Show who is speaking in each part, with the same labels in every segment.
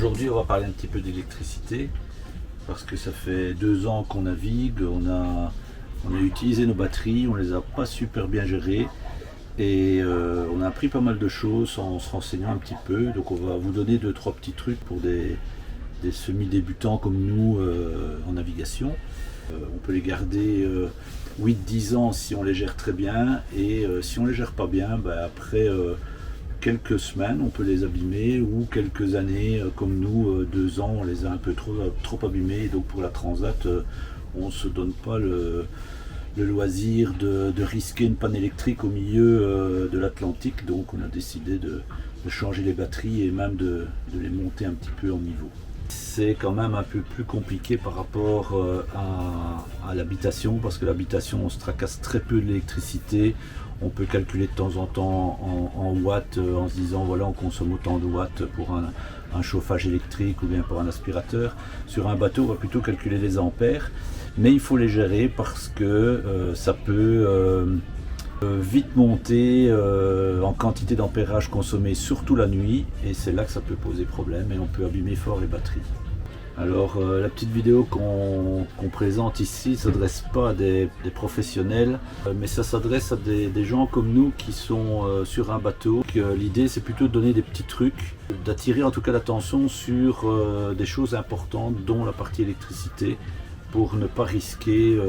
Speaker 1: Aujourd'hui, on va parler un petit peu d'électricité parce que ça fait 2 ans qu'on navigue, on a utilisé nos batteries, on les a pas super bien gérées et on a appris pas mal de choses en se renseignant un petit peu. Donc on va vous donner 2-3 petits trucs pour des semi-débutants comme nous en navigation. On peut les garder 8-10 ans si on les gère très bien et si on les gère pas bien, après quelques semaines on peut les abîmer, ou quelques années comme nous, 2 ans on les a un peu trop abîmés. Donc pour la transat on ne se donne pas le loisir de risquer une panne électrique au milieu de l'Atlantique. Donc on a décidé de changer les batteries et même de les monter un petit peu en niveau. C'est quand même un peu plus compliqué par rapport à l'habitation, parce que l'habitation on se tracasse très peu de l'électricité. On peut calculer de temps en temps en watts, en se disant voilà, on consomme autant de watts pour un chauffage électrique ou bien pour un aspirateur. Sur un bateau, on va plutôt calculer les ampères, mais il faut les gérer parce que ça peut vite monter en quantité d'ampérage consommé, surtout la nuit, et c'est là que ça peut poser problème et on peut abîmer fort les batteries. Alors la petite vidéo qu'on présente ici ne s'adresse pas à des professionnels, mais ça s'adresse à des gens comme nous qui sont sur un bateau. L'idée c'est plutôt de donner des petits trucs, d'attirer en tout cas l'attention sur des choses importantes, dont la partie électricité, pour ne pas risquer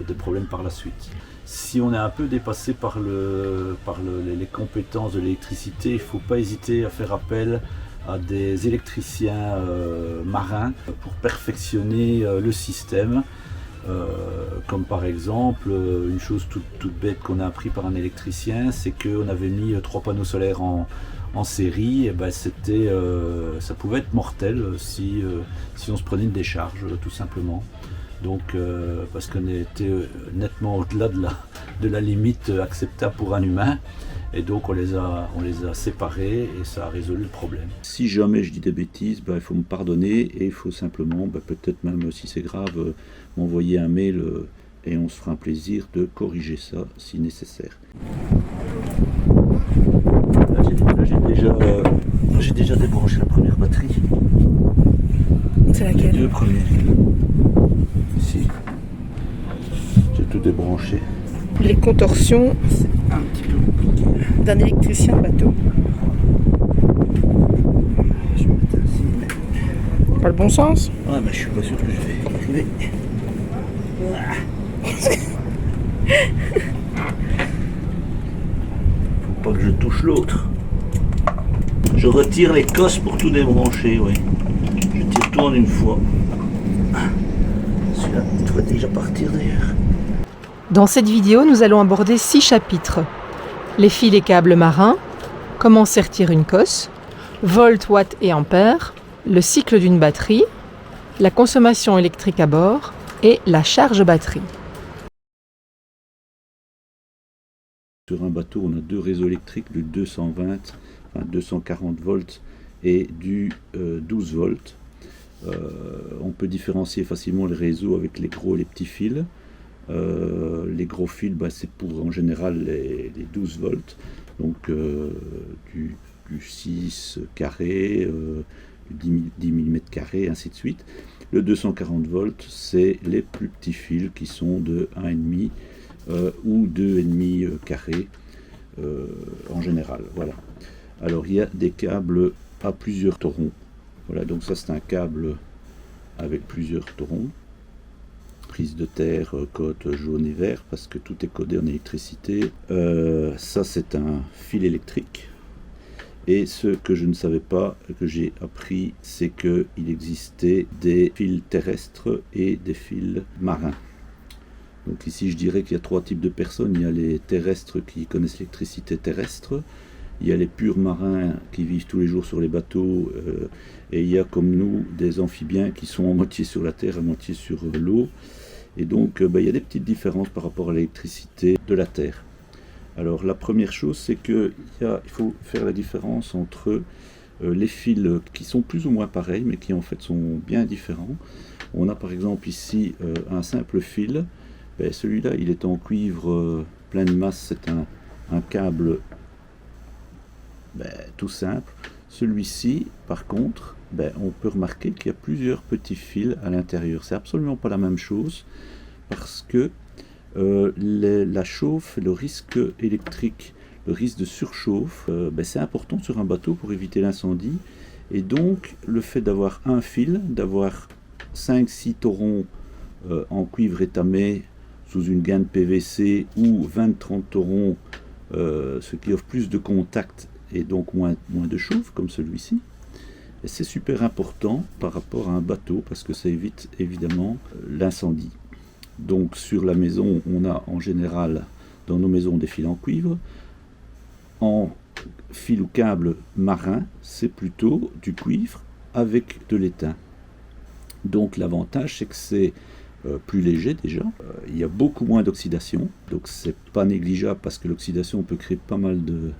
Speaker 1: des problèmes par la suite. Si on est un peu dépassé par les compétences de l'électricité, il ne faut pas hésiter à faire appel à des électriciens marins pour perfectionner le système. Comme par exemple, une chose toute bête qu'on a appris par un électricien, c'est qu'on avait mis 3 panneaux solaires en série, et ça pouvait être mortel si on se prenait une décharge, tout simplement. Donc parce qu'on était nettement au-delà de la limite acceptable pour un humain, et donc on les a séparés et ça a résolu le problème. Si jamais je dis des bêtises, il faut me pardonner, et il faut simplement, peut-être même si c'est grave, m'envoyer un mail et on se fera un plaisir de corriger ça si nécessaire. Là, j'ai déjà débranché la première batterie.
Speaker 2: C'est laquelle?
Speaker 1: Les 2 premières. Ici. J'ai tout débranché.
Speaker 2: Les contorsions
Speaker 1: C'est un petit peu compliqué.
Speaker 2: d'un électricien bateau.
Speaker 1: Je vais mettre ainsi, mais...
Speaker 2: Pas le bon sens?
Speaker 1: Ah, je suis pas sûr que je vais y arriver. Faut pas que je touche l'autre. Je retire les cosses pour tout débrancher, oui. Je tire tout en une fois. Celui-là, il devrait déjà partir d'ailleurs.
Speaker 3: Dans cette vidéo, nous allons aborder 6 chapitres. Les fils et câbles marins, comment sertir une cosse, volts, watts et ampères, le cycle d'une batterie, la consommation électrique à bord et la charge batterie.
Speaker 1: Sur un bateau, on a 2 réseaux électriques, du 240 volts et du 12 volts. On peut différencier facilement les réseaux avec les gros et les petits fils. Les gros fils, c'est pour en général les 12 volts, donc du 6 carré, du 10 mm carré, ainsi de suite. Le 240 volts, c'est les plus petits fils qui sont de 1,5 ou 2,5 carré en général. Voilà. Alors il y a des câbles à plusieurs torons. Voilà, donc ça c'est un câble avec plusieurs torons. Prise de terre, cote jaune et vert, parce que tout est codé en électricité. Ça c'est un fil électrique. Et ce que je ne savais pas, que j'ai appris, c'est qu'il existait des fils terrestres et des fils marins. Donc ici je dirais qu'il y a 3 types de personnes. Il y a les terrestres qui connaissent l'électricité terrestre, il y a les purs marins qui vivent tous les jours sur les bateaux, et il y a comme nous des amphibiens qui sont à moitié sur la terre, à moitié sur l'eau. Et donc il y a des petites différences par rapport à l'électricité de la terre. Alors la première chose, c'est qu'il faut faire la différence entre les fils qui sont plus ou moins pareils, mais qui en fait sont bien différents. On a par exemple ici un simple fil. Celui-là, il est en cuivre plein de masse, c'est un câble tout simple. Celui-ci, par contre, on peut remarquer qu'il y a plusieurs petits fils à l'intérieur. C'est absolument pas la même chose parce que la chauffe, le risque électrique, le risque de surchauffe, c'est important sur un bateau pour éviter l'incendie. Et donc le fait d'avoir un fil, d'avoir 5-6 torons en cuivre étamé sous une gaine PVC ou 20-30 torons, ce qui offre plus de contact et donc moins de chauffe comme celui-ci. Et c'est super important par rapport à un bateau parce que ça évite évidemment l'incendie. Donc sur la maison, on a en général dans nos maisons des fils en cuivre. En fil ou câble marin, c'est plutôt du cuivre avec de l'étain. Donc l'avantage, c'est que c'est plus léger déjà. Il y a beaucoup moins d'oxydation, donc c'est pas négligeable parce que l'oxydation peut créer pas mal de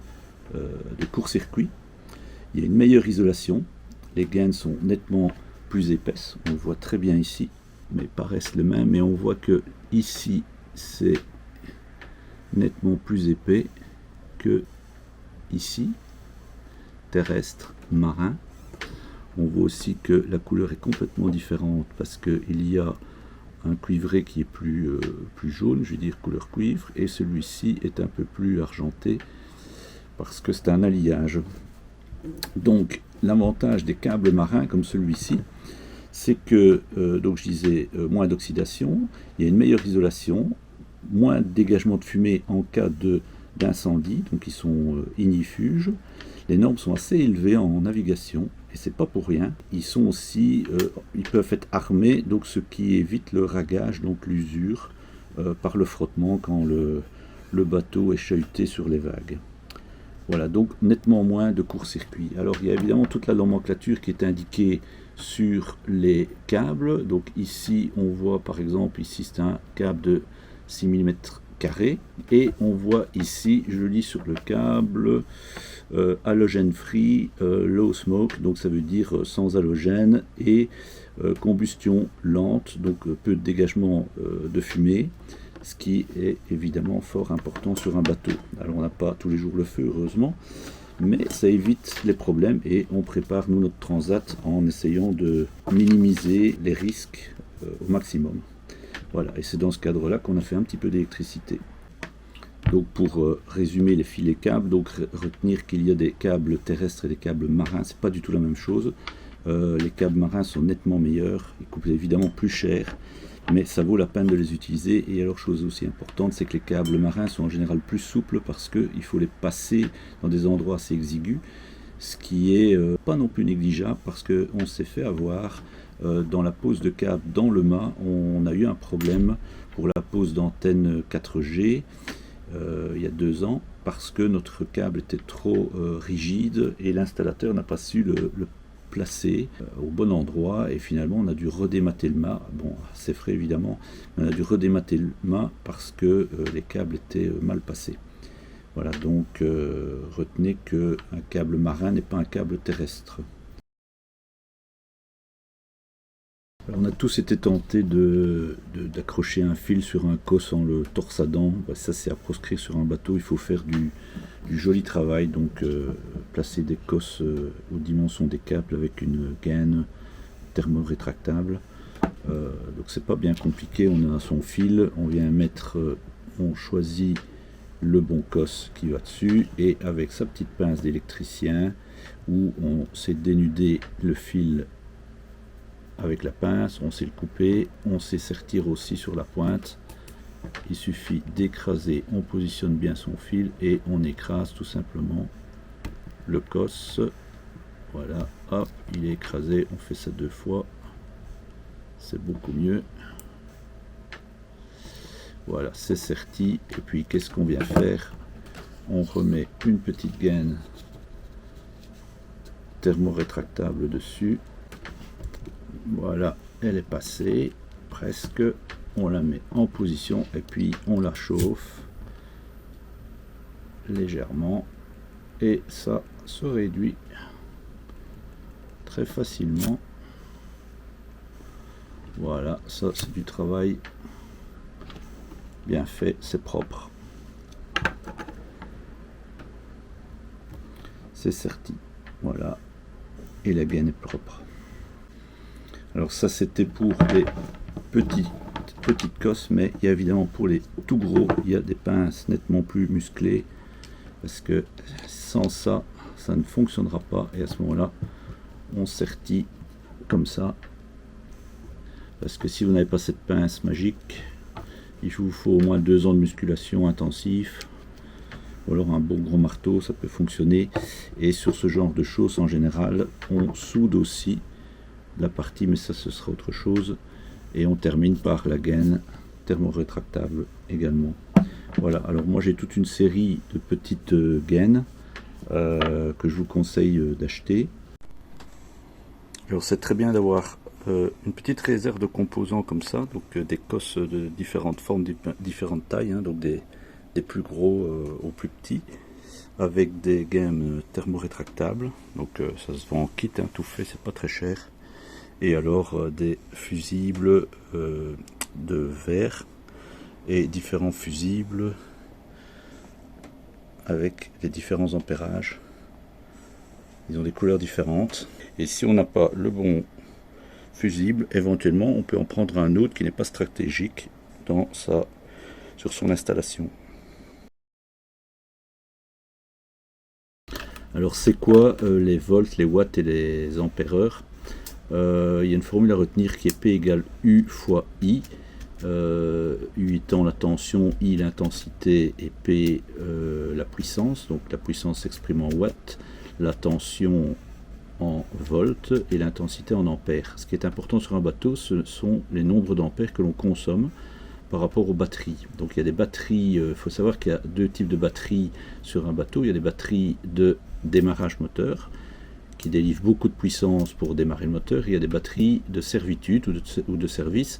Speaker 1: court-circuit. Il y a une meilleure isolation. Les gaines sont nettement plus épaisses. On le voit très bien ici, mais paraissent les mêmes. Mais on voit que ici, c'est nettement plus épais que ici, terrestre, marin. On voit aussi que la couleur est complètement différente parce qu'il y a un cuivré qui est plus jaune, je veux dire couleur cuivre, et celui-ci est un peu plus argenté parce que c'est un alliage. Donc l'avantage des câbles marins comme celui-ci, c'est que, donc je disais, moins d'oxydation, il y a une meilleure isolation, moins de dégagement de fumée en cas d'incendie, donc ils sont ignifuges. Les normes sont assez élevées en navigation, et c'est pas pour rien. Ils sont aussi, ils peuvent être armés, donc ce qui évite le ragage, donc l'usure, par le frottement quand le bateau est chahuté sur les vagues. Voilà, donc nettement moins de court-circuit. Alors il y a évidemment toute la nomenclature qui est indiquée sur les câbles. Donc ici on voit par exemple, ici c'est un câble de 6 mm carré, et on voit ici, je lis sur le câble, halogène free, low smoke, donc ça veut dire sans halogène, et combustion lente, donc peu de dégagement de fumée, ce qui est évidemment fort important sur un bateau. Alors on n'a pas tous les jours le feu, heureusement, mais ça évite les problèmes et on prépare nous notre transat en essayant de minimiser les risques au maximum. Voilà, et c'est dans ce cadre-là qu'on a fait un petit peu d'électricité. Donc pour résumer les fils et câbles, donc retenir qu'il y a des câbles terrestres et des câbles marins, c'est pas du tout la même chose. Les câbles marins sont nettement meilleurs, ils coûtent évidemment plus cher, mais ça vaut la peine de les utiliser. Et alors, chose aussi importante, c'est que les câbles marins sont en général plus souples parce qu'il faut les passer dans des endroits assez exigus, ce qui est pas non plus négligeable parce qu'on s'est fait avoir dans la pose de câble dans le mât. On a eu un problème pour la pose d'antenne 4G il y a 2 ans parce que notre câble était trop rigide et l'installateur n'a pas su le placer au bon endroit, et finalement on a dû redémater le mât. Bon, c'est frais évidemment, mais on a dû redémater le mât parce que les câbles étaient mal passés. Voilà, donc retenez qu'un câble marin n'est pas un câble terrestre. Alors, on a tous été tentés d'accrocher un fil sur un cos en le torsadant. Ça c'est à proscrire sur un bateau, il faut faire du joli travail, donc placer des cosses aux dimensions des câbles avec une gaine thermorétractable. Donc c'est pas bien compliqué, on a son fil, on vient mettre, on choisit le bon cos qui va dessus, et avec sa petite pince d'électricien où on sait dénuder le fil avec la pince, on sait le couper, on sait sertir aussi sur la pointe. Il suffit d'écraser, on positionne bien son fil et on écrase tout simplement le cos. Voilà, hop, il est écrasé, on fait ça 2 fois, c'est beaucoup mieux. Voilà, c'est serti. Et puis qu'est-ce qu'on vient faire? On remet une petite gaine thermorétractable dessus. Voilà, elle est passée presque. On la met en position et puis on la chauffe légèrement et ça se réduit très facilement. Voilà, ça c'est du travail bien fait, c'est propre, c'est serti. Voilà, et la gaine est propre. Alors ça c'était pour les petites cosses, mais il y a évidemment pour les tout gros, il y a des pinces nettement plus musclées, parce que sans ça, ça ne fonctionnera pas, et à ce moment-là, on sertit comme ça, parce que si vous n'avez pas cette pince magique, il vous faut au moins 2 ans de musculation intensif, ou alors un bon gros marteau, ça peut fonctionner. Et sur ce genre de choses, en général, on soude aussi la partie, mais ça ce sera autre chose, et on termine par la gaine thermorétractable également. Voilà, alors moi j'ai toute une série de petites gaines que je vous conseille d'acheter. Alors c'est très bien d'avoir une petite réserve de composants comme ça, donc des cosses de différentes formes, différentes tailles, hein, donc des plus gros aux plus petits, avec des gaines thermorétractables, donc ça se vend en kit, hein, tout fait, c'est pas très cher, et alors des fusibles de verre et différents fusibles avec les différents ampérages. Ils ont des couleurs différentes, et si on n'a pas le bon fusible, éventuellement on peut en prendre un autre qui n'est pas stratégique sur son installation. Alors c'est quoi les volts, les watts et les ampères-heure? Il y a une formule à retenir qui est P égale U fois I. U étant la tension, I l'intensité et P la puissance. Donc la puissance s'exprime en watts, la tension en volts et l'intensité en ampères. Ce qui est important sur un bateau, ce sont les nombres d'ampères que l'on consomme par rapport aux batteries. Donc il y a des batteries, il faut savoir qu'il y a 2 types de batteries sur un bateau. Il y a des batteries de démarrage moteur qui délivrent beaucoup de puissance pour démarrer le moteur. Il y a des batteries de servitude ou de service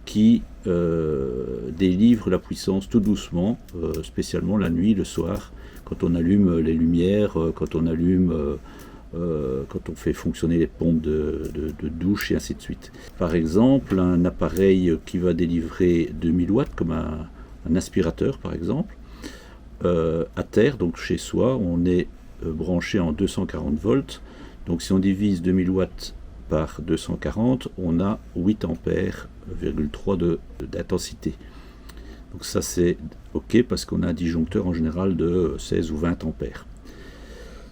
Speaker 1: qui délivrent la puissance tout doucement, spécialement la nuit, le soir, quand on allume les lumières, quand on fait fonctionner les pompes de douche et ainsi de suite. Par exemple, un appareil qui va délivrer 2000 watts, comme un aspirateur par exemple, à terre, donc chez soi, on est branché en 240 volts. Donc si on divise 2000 watts par 240, on a 8 ampères, 3 d'intensité. Donc ça c'est ok parce qu'on a un disjoncteur en général de 16 ou 20 ampères.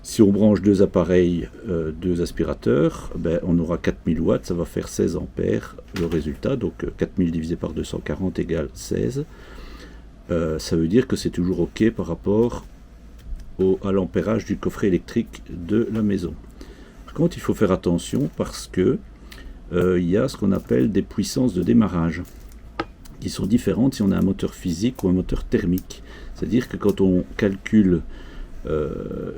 Speaker 1: Si on branche 2 appareils, 2 aspirateurs, on aura 4000 watts, ça va faire 16 ampères le résultat. Donc 4000 divisé par 240 égale 16. Ça veut dire que c'est toujours ok par rapport à l'ampérage du coffret électrique de la maison. Par contre, il faut faire attention parce que il y a ce qu'on appelle des puissances de démarrage qui sont différentes si on a un moteur physique ou un moteur thermique. C'est-à-dire que quand on calcule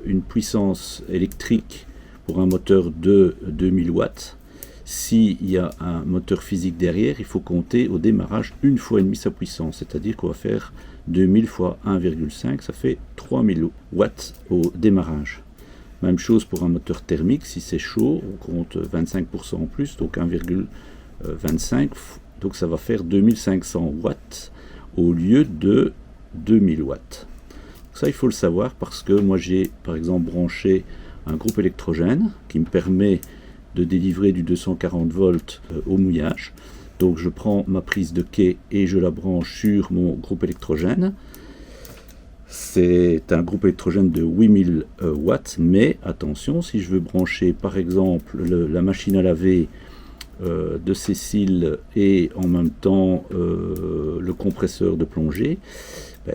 Speaker 1: une puissance électrique pour un moteur de 2000 watts, s'il y a un moteur physique derrière, il faut compter au démarrage 1,5 fois sa puissance, c'est-à-dire qu'on va faire 2000 fois 1,5, ça fait 3000 watts au démarrage. Même chose pour un moteur thermique, si c'est chaud, on compte 25% en plus, donc 1,25, donc ça va faire 2500 watts au lieu de 2000 watts. Ça, il faut le savoir parce que moi j'ai par exemple branché un groupe électrogène qui me permet de délivrer du 240 volts au mouillage. Donc je prends ma prise de quai et je la branche sur mon groupe électrogène. C'est un groupe électrogène de 8000 watts, mais attention, si je veux brancher par exemple la machine à laver de Cécile et en même temps le compresseur de plongée,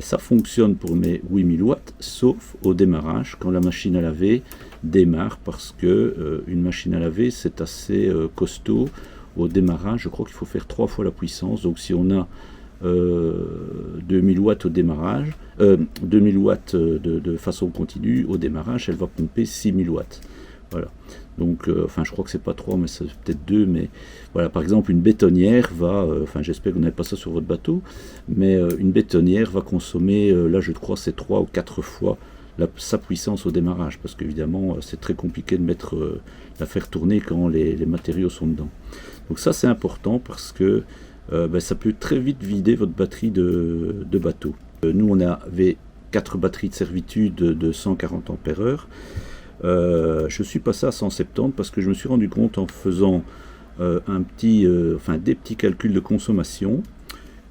Speaker 1: ça fonctionne pour mes 8000 watts, sauf au démarrage, quand la machine à laver démarre, parce que une machine à laver c'est assez costaud. Au démarrage, je crois qu'il faut faire 3 fois la puissance. Donc si on a 2000 watts au démarrage, 2000 watts de façon continue, au démarrage, elle va pomper 6000 watts. Voilà. Donc, enfin, je crois que c'est pas 3, mais c'est peut-être 2. Mais voilà, par exemple, une bétonnière va, enfin, j'espère que vous n'avez pas ça sur votre bateau, mais une bétonnière va consommer, là, je crois, c'est 3 ou 4 fois sa puissance au démarrage, parce qu'évidemment, c'est très compliqué de la faire tourner quand les matériaux sont dedans. Donc ça, c'est important parce que ça peut très vite vider votre batterie de bateau. Nous, on avait 4 batteries de servitude de 140 ampères-heure. Je suis passé à 170 parce que je me suis rendu compte en faisant des petits calculs de consommation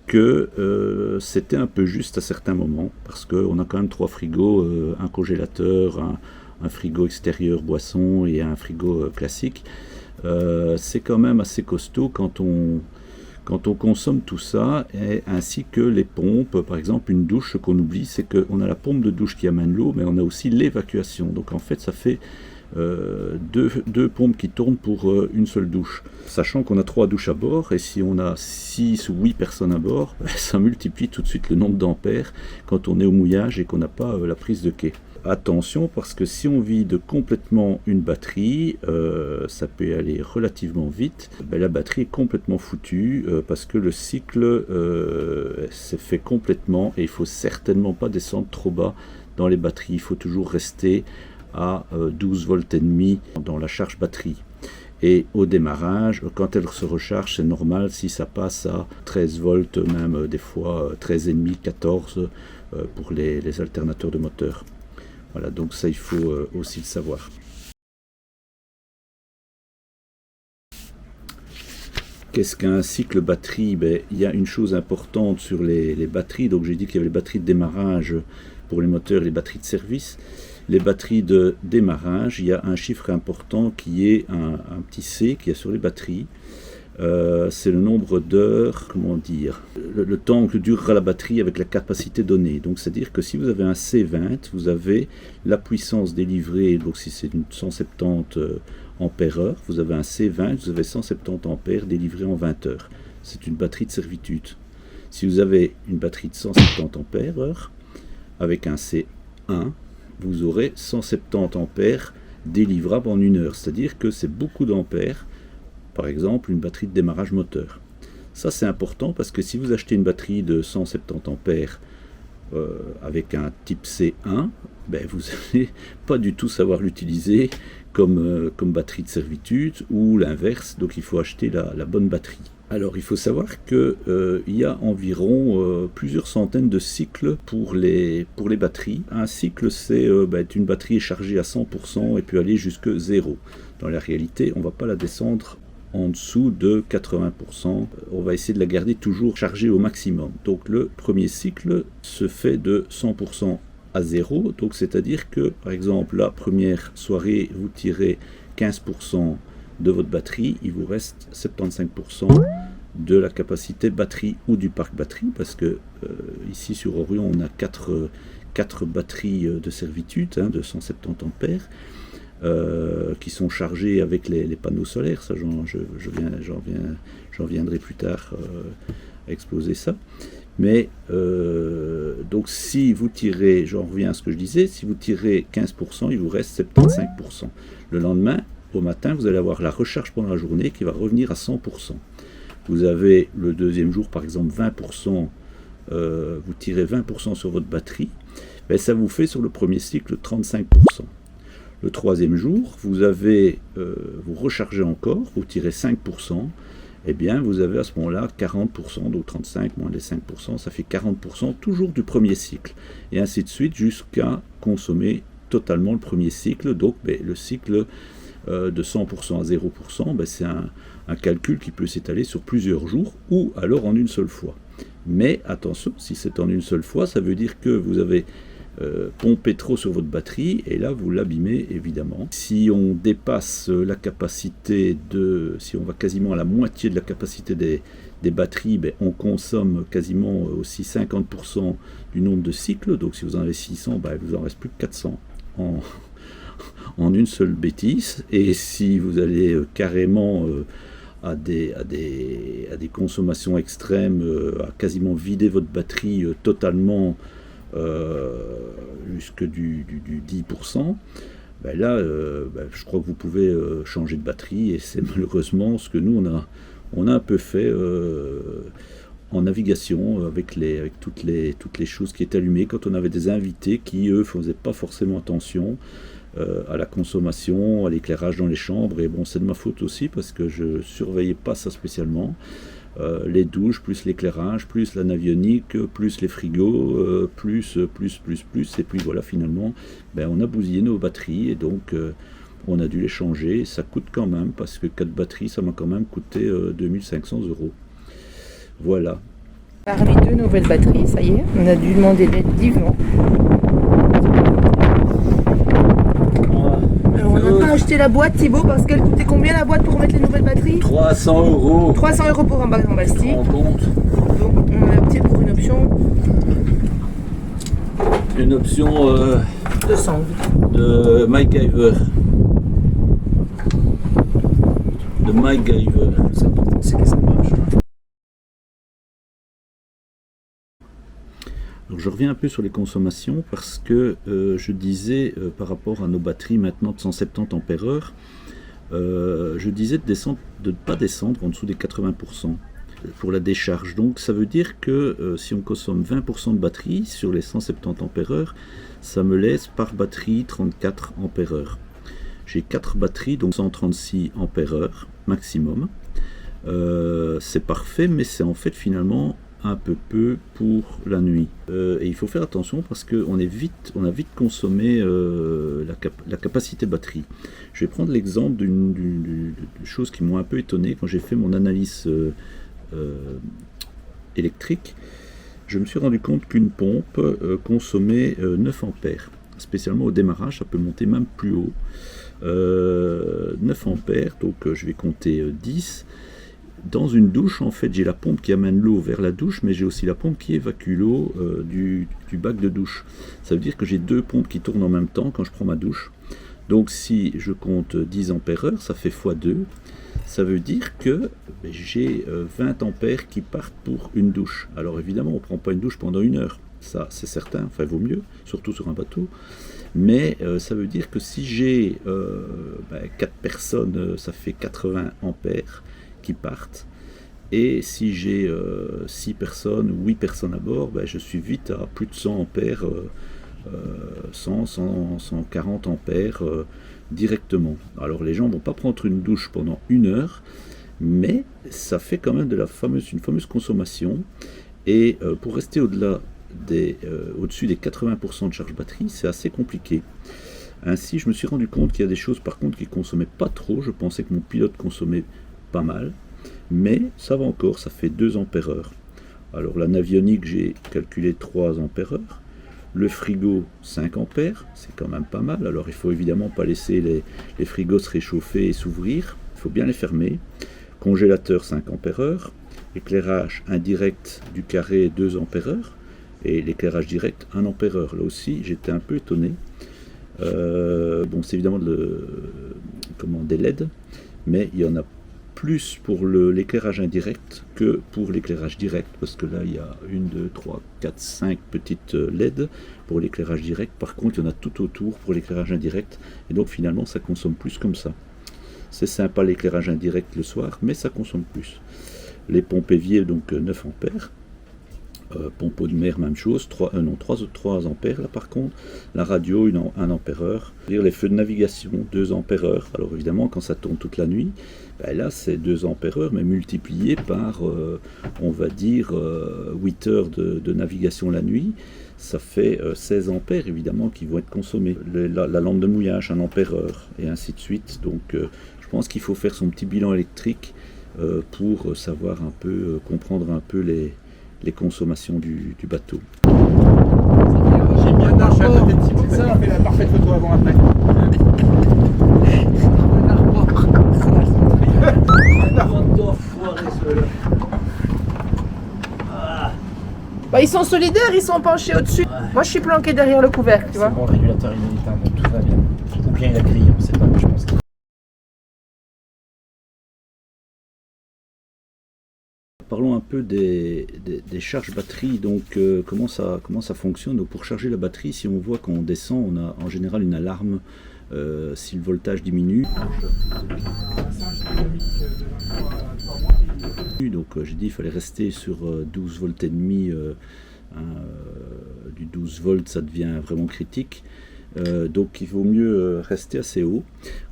Speaker 1: que c'était un peu juste à certains moments, parce qu'on a quand même 3 frigos, un congélateur, un frigo extérieur boisson et un frigo classique. C'est quand même assez costaud quand on consomme tout ça, et ainsi que les pompes. Par exemple, une douche, ce qu'on oublie, c'est qu'on a la pompe de douche qui amène l'eau, mais on a aussi l'évacuation. Donc en fait, ça fait deux pompes qui tournent pour une seule douche. Sachant qu'on a 3 douches à bord, et si on a 6 ou 8 personnes à bord, ça multiplie tout de suite le nombre d'ampères quand on est au mouillage et qu'on n'a pas la prise de quai. Attention, parce que si on vide complètement une batterie, ça peut aller relativement vite. La batterie est complètement foutue parce que le cycle s'est fait complètement, et il faut certainement pas descendre trop bas dans les batteries. Il faut toujours rester à 12 volts et demi dans la charge batterie. Et au démarrage, quand elle se recharge, c'est normal si ça passe à 13 volts, même des fois 13,5, 14 pour les alternateurs de moteur. Voilà, donc ça il faut aussi le savoir. Qu'est-ce qu'un cycle batterie? Il y a une chose importante sur les batteries. Donc j'ai dit qu'il y avait les batteries de démarrage pour les moteurs et les batteries de service. Les batteries de démarrage, il y a un chiffre important qui est un petit C qui est sur les batteries. C'est le nombre d'heures, comment dire, le temps que durera la batterie avec la capacité donnée. Donc c'est-à-dire que si vous avez un C20, vous avez la puissance délivrée, donc si c'est une 170 ampères-heure, vous avez un C20, vous avez 170 ampères délivrés en 20 heures. C'est une batterie de servitude. Si vous avez une batterie de 170 ampères-heure avec un C1, vous aurez 170 ampères délivrables en 1 heure. C'est-à-dire que c'est beaucoup d'ampères. Par exemple, une batterie de démarrage moteur. Ça, c'est important parce que si vous achetez une batterie de 170 ampères avec un type C1, vous n'allez pas du tout savoir l'utiliser comme batterie de servitude ou l'inverse. Donc, il faut acheter la bonne batterie. Alors, il faut savoir qu'il y a environ plusieurs centaines de cycles pour les batteries. Un cycle, c'est une batterie chargée à 100% et peut aller jusque 0. Dans la réalité, on ne va pas la descendre en dessous de 80%. On va essayer de la garder toujours chargée au maximum. Donc le premier cycle se fait de 100% à 0. Donc c'est-à-dire que, par exemple, la première soirée, vous tirez 15% de votre batterie, il vous reste 75% de la capacité batterie ou du parc batterie, parce que ici sur Orion, on a 4 batteries de servitude de 170 ampères. Qui sont chargés avec les panneaux solaires. Ça, j'en viendrai plus tard à exposer ça. Mais donc si vous tirez, j'en reviens à ce que je disais, si vous tirez 15%, il vous reste 75%. Le lendemain, au matin, vous allez avoir la recharge pendant la journée qui va revenir à 100%. Vous avez le deuxième jour, par exemple, 20%, vous tirez 20% sur votre batterie, ça vous fait sur le premier cycle 35%. Le troisième jour, vous rechargez encore, vous tirez 5%, vous avez à ce moment-là 40%, donc 35 moins les 5%, ça fait 40% toujours du premier cycle. Et ainsi de suite jusqu'à consommer totalement le premier cycle. Donc le cycle de 100% à 0%, c'est un calcul qui peut s'étaler sur plusieurs jours ou alors en une seule fois. Mais attention, si c'est en une seule fois, ça veut dire que vous avez pomper trop sur votre batterie et là vous l'abîmez évidemment. Si on dépasse la capacité si on va quasiment à la moitié de la capacité des batteries, on consomme quasiment aussi 50% du nombre de cycles. Donc si vous en avez 600, il vous en reste plus que 400 en une seule bêtise. Et si vous allez carrément à des consommations extrêmes, à quasiment vider votre batterie totalement jusque du 10%, je crois que vous pouvez changer de batterie, et c'est malheureusement ce que nous on a un peu fait en navigation avec toutes les choses qui étaient allumées quand on avait des invités qui eux faisaient pas forcément attention à la consommation, à l'éclairage dans les chambres. Et bon, c'est de ma faute aussi parce que je surveillais pas ça spécialement. les douches, plus l'éclairage, plus la navionique, plus les frigos, plus, et puis voilà, finalement, ben, on a bousillé nos batteries, et donc on a dû les changer. Ça coûte quand même, parce que 4 batteries, ça m'a quand même coûté 2500 €. Voilà.
Speaker 2: Parmi 2 nouvelles batteries, ça y est, on a dû demander l'aide d'Yvan. On n'a pas acheté la boîte, Thibaut, parce qu'elle coûtait combien la boîte pour mettre les nouvelles batteries?
Speaker 1: 300 €.
Speaker 2: 300 € pour un bac en plastique.
Speaker 1: On compte.
Speaker 2: Donc on a opté pour une option de sang.
Speaker 1: de MacGyver. De MacGyver.
Speaker 2: C'est que ça marche.
Speaker 1: Donc je reviens un peu sur les consommations parce que je disais par rapport à nos batteries maintenant de 170 ampères-heure, je disais de ne pas descendre en dessous des 80% pour la décharge. Donc ça veut dire que si on consomme 20% de batterie sur les 170 ampères-heure, ça me laisse par batterie 34 ampères-heure. J'ai 4 batteries, donc 136 ampères-heure maximum. C'est parfait, mais c'est en fait finalement un peu pour la nuit. Et il faut faire attention parce qu'on a vite consommé la capacité batterie. Je vais prendre l'exemple d'une chose qui m'a un peu étonné quand j'ai fait mon analyse électrique. Je me suis rendu compte qu'une pompe consommait 9 ampères. Spécialement au démarrage, ça peut monter même plus haut. 9 ampères, donc je vais compter 10. Dans une douche, en fait, j'ai la pompe qui amène l'eau vers la douche, mais j'ai aussi la pompe qui évacue l'eau du bac de douche. Ça veut dire que j'ai 2 pompes qui tournent en même temps quand je prends ma douche. Donc si je compte 10 ampères-heure, ça fait x2. Ça veut dire que j'ai 20 ampères qui partent pour une douche. Alors évidemment, on ne prend pas une douche pendant 1 heure. Ça, c'est certain. Enfin, il vaut mieux, surtout sur un bateau. Mais ça veut dire que si j'ai 4 personnes, ça fait 80 ampères qui partent. Et si j'ai 6 personnes ou 8 personnes à bord, je suis vite à plus de 100 ampères, 140 ampères directement. Alors les gens ne vont pas prendre une douche pendant 1 heure, mais ça fait quand même une fameuse consommation. Et pour rester au-dessus des 80% de charge batterie, c'est assez compliqué. Ainsi, je me suis rendu compte qu'il y a des choses par contre qui ne consommaient pas trop. Je pensais que mon pilote consommait pas mal, mais ça va encore, ça fait 2 ampères-heure. Alors la navionique, j'ai calculé 3 ampères-heure. Le frigo, 5 ampères, c'est quand même pas mal. Alors il faut évidemment pas laisser les frigos se réchauffer et s'ouvrir, il faut bien les fermer. Congélateur, 5 ampères-heure. Éclairage indirect du carré, 2 ampères-heure. Et l'éclairage direct, 1 ampère-heure. Là aussi, j'étais un peu étonné. Bon, c'est évidemment des LED, mais il y en a plus pour l'éclairage indirect que pour l'éclairage direct, parce que là il y a 1, 2, 3, 4, 5 petites LED pour l'éclairage direct. Par contre, il y en a tout autour pour l'éclairage indirect, et donc finalement ça consomme plus comme ça. C'est sympa l'éclairage indirect le soir, mais ça consomme plus. Les pompes évier, donc 9 ampères. Pompe de mer, même chose, 3 ampères là par contre. La radio, 1 ampère-heure. Les feux de navigation, 2 ampères-heure. Alors évidemment, quand ça tourne toute la nuit, là c'est 2 ampères-heure, mais multiplié par, on va dire, 8 heures de navigation la nuit. Ça fait 16 ampères évidemment qui vont être consommés. La lampe de mouillage, 1 ampère-heure, et ainsi de suite. Donc je pense qu'il faut faire son petit bilan électrique pour savoir un peu, comprendre un peu les consommations du bateau.
Speaker 4: J'ai bien marché à côté de Thibaut parce qu'il fait la parfaite photo avant-après.
Speaker 2: Ils sont solidaires, ils sont penchés au-dessus. Ouais. Moi je suis planqué derrière le couvercle, tu vois.
Speaker 4: Bon, le régulateur il est éteint, donc tout va bien. Ou bien il a crié, on ne sait pas, mais je pense qu'il...
Speaker 1: Parlons un peu des charges batterie. Donc comment ça fonctionne. Donc, pour charger la batterie, si on voit qu'on descend, on a en général une alarme si le voltage diminue. Donc j'ai dit il fallait rester sur 12 volts et demi. Du 12 volts ça devient vraiment critique. Donc il vaut mieux rester assez haut.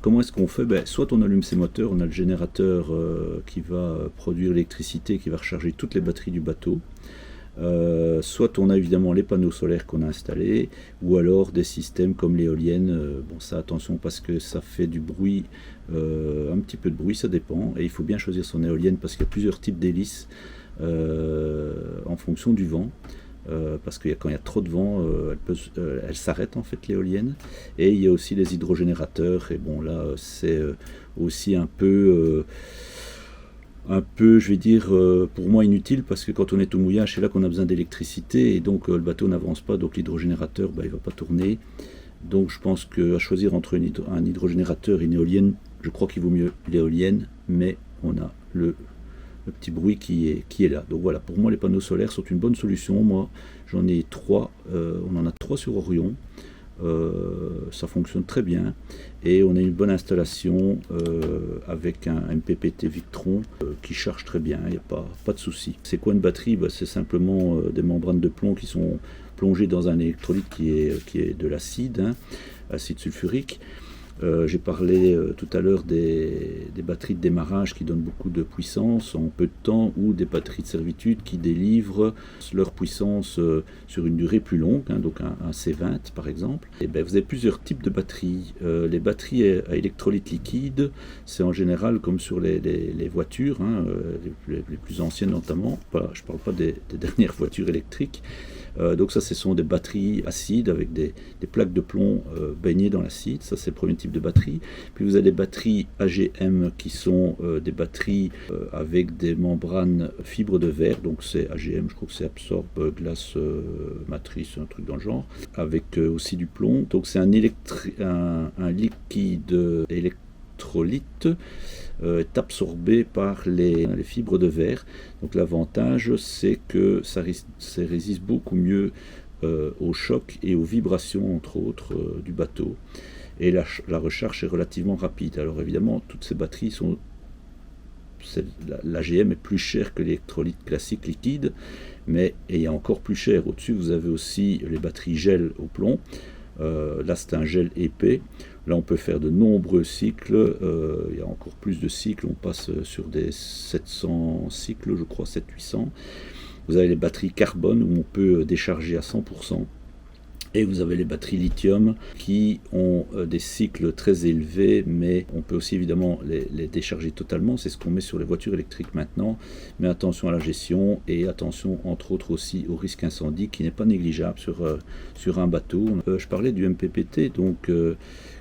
Speaker 1: Comment est-ce qu'on fait? Soit on allume ses moteurs, on a le générateur qui va produire l'électricité, qui va recharger toutes les batteries du bateau. Soit on a évidemment les panneaux solaires qu'on a installés, ou alors des systèmes comme l'éolienne. Bon, ça attention parce que ça fait du bruit, un petit peu de bruit, ça dépend, et il faut bien choisir son éolienne parce qu'il y a plusieurs types d'hélices en fonction du vent. Parce que quand il y a trop de vent, elle s'arrête en fait, l'éolienne. Et il y a aussi les hydrogénérateurs, et bon là c'est aussi un peu, je vais dire, pour moi inutile, parce que quand on est au mouillage, c'est là qu'on a besoin d'électricité, et donc le bateau n'avance pas, donc l'hydrogénérateur, il ne va pas tourner. Donc je pense qu'à choisir entre un hydrogénérateur et une éolienne, je crois qu'il vaut mieux l'éolienne, mais on a le petit bruit qui est là. Donc voilà, pour moi les panneaux solaires sont une bonne solution. Moi j'en ai 3, on en a 3 sur Orion. Ça fonctionne très bien et on a une bonne installation avec un MPPT Victron qui charge très bien, il n'y a pas de souci. C'est quoi une batterie? C'est simplement des membranes de plomb qui sont plongées dans un électrolyte qui est de l'acide, acide sulfurique. J'ai parlé tout à l'heure des batteries de démarrage qui donnent beaucoup de puissance en peu de temps, ou des batteries de servitude qui délivrent leur puissance sur une durée plus longue, donc un C20 par exemple. Et vous avez plusieurs types de batteries. Les batteries à électrolyte liquide, c'est en général comme sur les voitures, les plus anciennes notamment. Je ne parle pas des dernières voitures électriques. Donc ça, ce sont des batteries acides avec des plaques de plomb baignées dans l'acide. Ça, c'est le premier type de batterie. Puis vous avez des batteries AGM qui sont des batteries avec des membranes fibres de verre. Donc c'est AGM, je crois que c'est Absorb Glass Matrice, un truc dans le genre, avec aussi du plomb. Donc c'est un liquide électrolyte est absorbé par les fibres de verre. Donc l'avantage, c'est que ça résiste beaucoup mieux au choc et aux vibrations, entre autres, du bateau. Et la recharge est relativement rapide. Alors évidemment, toutes ces batteries sont... L'AGM est plus cher que l'électrolyte classique liquide, mais il y a encore plus cher. Au-dessus, vous avez aussi les batteries gel au plomb. Là, c'est un gel épais. Là, on peut faire de nombreux cycles. Il y a encore plus de cycles. On passe sur des 700 cycles, je crois, 700-800. Vous avez les batteries carbone où on peut décharger à 100%. Et vous avez les batteries lithium qui ont des cycles très élevés, mais on peut aussi évidemment les décharger totalement. C'est ce qu'on met sur les voitures électriques maintenant. Mais attention à la gestion et attention entre autres aussi au risque incendie qui n'est pas négligeable sur un bateau. Je parlais du MPPT, donc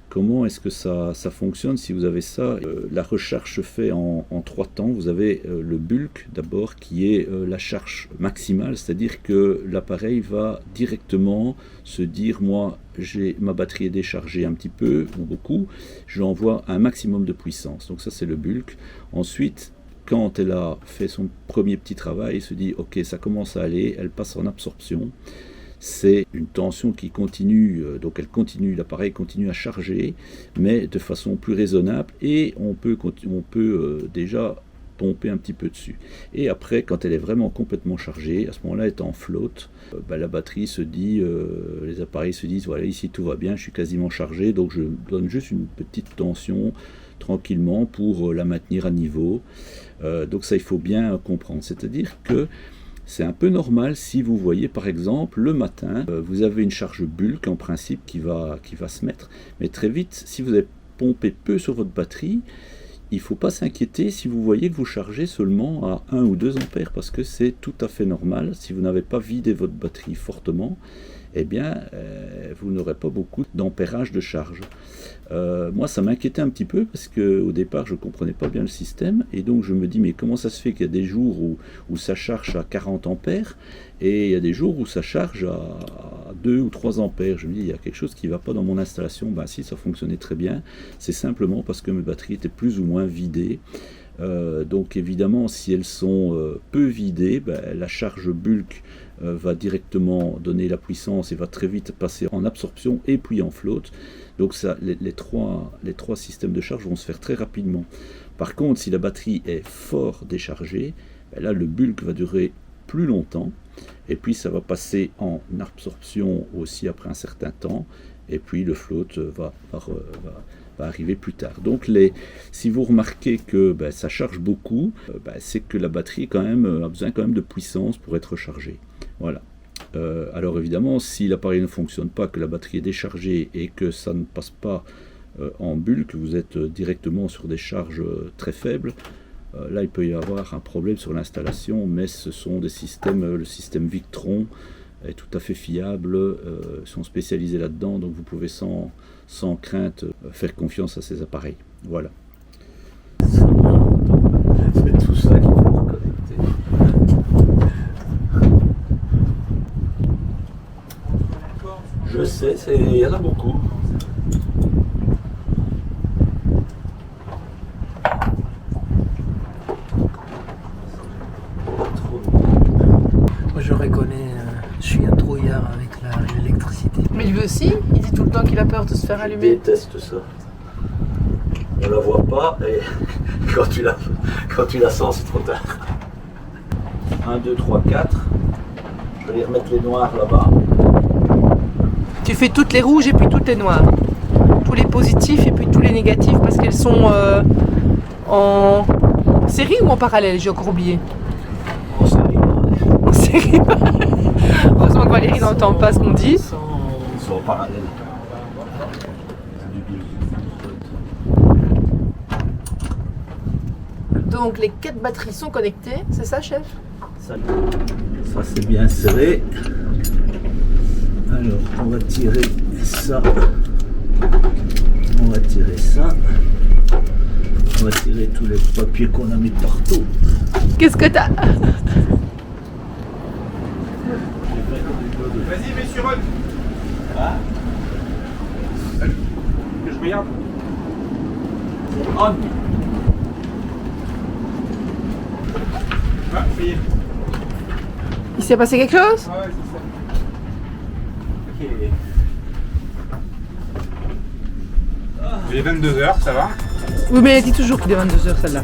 Speaker 1: comment est-ce que ça fonctionne si vous avez ça? La recharge se fait en 3 temps. Vous avez le bulk d'abord qui est la charge maximale, c'est-à-dire que l'appareil va directement se dire, moi ma batterie est déchargée un petit peu ou beaucoup, j'envoie un maximum de puissance. Donc ça c'est le bulk. Ensuite, quand elle a fait son premier petit travail, elle se dit ok, ça commence à aller, elle passe en absorption. C'est une tension qui continue, donc l'appareil continue à charger, mais de façon plus raisonnable, et on peut déjà pomper un petit peu dessus. Et après, quand elle est vraiment complètement chargée, à ce moment-là, elle est en flotte, la batterie se dit, les appareils se disent, voilà, ici tout va bien, je suis quasiment chargé, donc je donne juste une petite tension tranquillement pour la maintenir à niveau. Donc ça, il faut bien comprendre. C'est-à-dire que c'est un peu normal si vous voyez par exemple le matin, vous avez une charge bulk en principe qui va se mettre, mais très vite, si vous avez pompé peu sur votre batterie, il ne faut pas s'inquiéter si vous voyez que vous chargez seulement à 1 ou 2 ampères, parce que c'est tout à fait normal. Si vous n'avez pas vidé votre batterie fortement, eh bien, vous n'aurez pas beaucoup d'ampérage de charge. Moi, ça m'inquiétait un petit peu parce qu'au départ, je ne comprenais pas bien le système. Et donc, je me dis, mais comment ça se fait qu'il y a des jours où ça charge à 40 ampères et il y a des jours où ça charge à 2 ou 3 ampères. Je me dis, il y a quelque chose qui ne va pas dans mon installation. Ben si, ça fonctionnait très bien. C'est simplement parce que mes batteries étaient plus ou moins vidées. Donc évidemment, si elles sont peu vidées, la charge bulk va directement donner la puissance et va très vite passer en absorption et puis en flotte. Donc ça, les trois systèmes de charge vont se faire très rapidement. Par contre, si la batterie est fort déchargée, là le bulk va durer plus longtemps, et puis ça va passer en absorption aussi après un certain temps, et puis le float va arriver plus tard. Donc si vous remarquez que ça charge beaucoup, c'est que la batterie a besoin quand même de puissance pour être rechargée. Voilà. Alors évidemment, si l'appareil ne fonctionne pas, que la batterie est déchargée et que ça ne passe pas en bulle, que vous êtes directement sur des charges très faibles, là il peut y avoir un problème sur l'installation, mais ce sont des systèmes, le système Victron est tout à fait fiable, sont spécialisés là-dedans, donc vous pouvez sans crainte faire confiance à ces appareils. Voilà. C'est tout ça qu'il faut reconnecter. Je sais, il y en a beaucoup.
Speaker 5: Moi je reconnais, je suis un trouillard avec l'électricité.
Speaker 2: Mais lui aussi, il dit tout le temps qu'il a peur de se faire
Speaker 1: Je
Speaker 2: allumer.
Speaker 1: déteste ça. On la voit pas et quand tu la sens, c'est trop tard. 1, 2, 3, 4. Je vais aller remettre les noirs là-bas.
Speaker 2: Tu fais toutes les rouges et puis toutes les noires. Tous les positifs et puis tous les négatifs parce qu'elles sont en série ou en parallèle, j'ai encore oublié.
Speaker 1: En série.
Speaker 2: En série. Heureusement que Valérie n'entend pas ce qu'on dit.
Speaker 1: Ils sont en parallèle.
Speaker 2: Donc les 4 batteries sont connectées, c'est ça, chef?
Speaker 1: Ça c'est bien serré. Alors on va tirer ça. On va tirer ça. On va tirer tous les papiers qu'on a mis partout.
Speaker 2: Qu'est-ce que t'as?
Speaker 4: Vas-y, mets sur on.
Speaker 1: Hein?
Speaker 4: Que je regarde.
Speaker 1: On.
Speaker 4: Ah, ça y est.
Speaker 2: Il s'est passé quelque chose?
Speaker 4: Ah ouais, c'est ça. Ok. Il est 22h, ça va?
Speaker 2: Oui, mais elle dit toujours qu'il est 22h celle-là.